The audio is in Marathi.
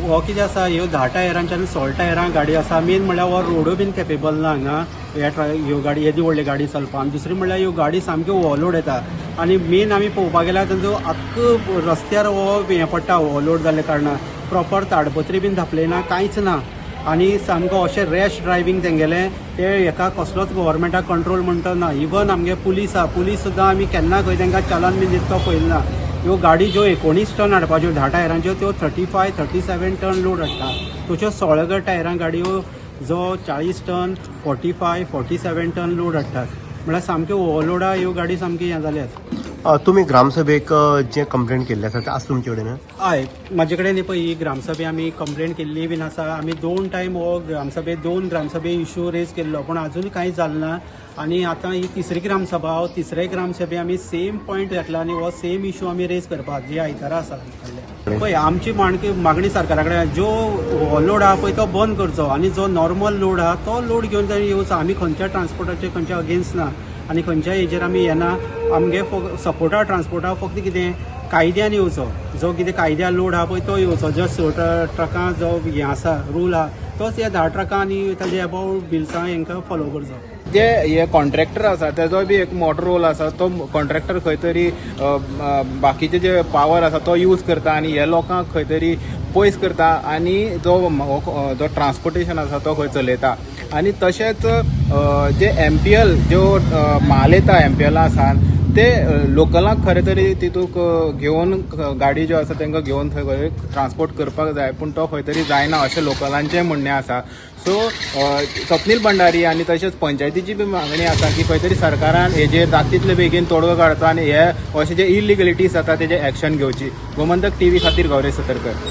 हो कितें आसा, ह्यो 10 टायरांच्यान 16 टायरां गाडी आसा. मेन म्हणल्यार हो रोडूय बीन कॅपेबल ना हांगा ह्यो गाडी, येदी व्हडली गाडी चलपा. आनी दुसरी म्हणल्यार ह्यो गाडी सामक्यो ओवरलोड येता. आनी मेन आमी पळोवपाक गेल्यार तांचो आख्खो रस्त्यार हो हें पडटा ओवरलोड जाल्ल्या कारणान. प्रॉपर ताडपत्री बीन धापलेना, कांयच ना. आनी सामको अशें रॅश ड्रायव्हींग तेंगेलें ते हेका कसलोच गव्हर्मेंटाक कंट्रोल म्हणटा ना. इवन आमगे पुलीस सुद्दां आमी केन्ना खंय तांकां चलन बीन दिता तो पळयलो ना. ह्यो गाडी ज्यो 19 टन हाडपाच्यो 10 टायरांच्यो, त्यो 35-37 टन लोड हाडटा. तुज्यो 16 टायरां गाडयो जो 40 टन 45-47 टन लोड हाडटात. म्हळ्यार सामक्यो ओवरलोडा ह्यो गाडी सामकी हें जाल्यात. तुम्ही ग्रामसभेक जे कंप्लेंट केल्ले आसा ते आसा तुमचे कडेन? हय, म्हाजे कडेन न्ही पळय ही ग्रामसभे आमी कंप्लेंट केल्ली बीन आसा. आमी 2 टायम हो दोन ग्रामसभे इश्यू रेज केल्लो, पण अजूनय कांय जालें ना. आनी आतां ही तिसरी ग्रामसभा, हो तिसरे ग्रामसभे आमी सेम पॉयंट घेतला आनी हो सेम इश्यू आमी रेज करपाक जी आयतारा आसा. पळय आमची मागणी सरकारा कडेन, जो लोड आहा पळय तो बंद करचो आनी जो नॉर्मल लोड आहा तो लोड घेवन जाय येवचो. आमी खंयच्या ट्रान्सपोर्टाचे खंयच्या अगेन्स्ट ना आनी खंयच्या हेजेर आमी येना. आमगे सपोर्टा ट्रान्सपोर्टा फक्त कितें कायद्यान येवचो. जो कितें कायद्या लोड आहा पळय तो येवचो. जो 6 ट्रकां जो हें आसा रूल आहा तोच ह्या 10 ट्रकां आनी ताजे अबाउट बिल्सां हेंकां फॉलो करचो. जे हे कॉन्ट्रॅक्टर आसा तेजो बी एक मोठो रोल आसा. तो कॉन्ट्रॅक्टर खंय तरी बाकीचे जे पावर आसा तो यूज करता आनी हे लोकांक खंय तरी पयस करता आनी जो ट्रान्सपोर्टेशन आसा तो खंय चलयता. आनी तशेंच जे MPL ज्यो म्हाल येता MPLा आसान ते लोकलांक खरें तरी तितूक घेवन गाडी ज्यो आसा तांकां घेवन थंय ट्रान्सपोर्ट करपाक जाय, पूण तो खंय तरी जायना अशें लोकलांचें म्हणणें आसा. सो स्वप्नील भंडारी आनी तशेंच पंचायतीची बी मागणी आसा की खंय तरी सरकारान हेजेर जातीतले बेगीन तोडगो काडचो आनी हे अशे जे इलिगलिटीज जाता तेजे एक्शन घेवची. गोमंतक TV खातीर गौरेश सतरकर.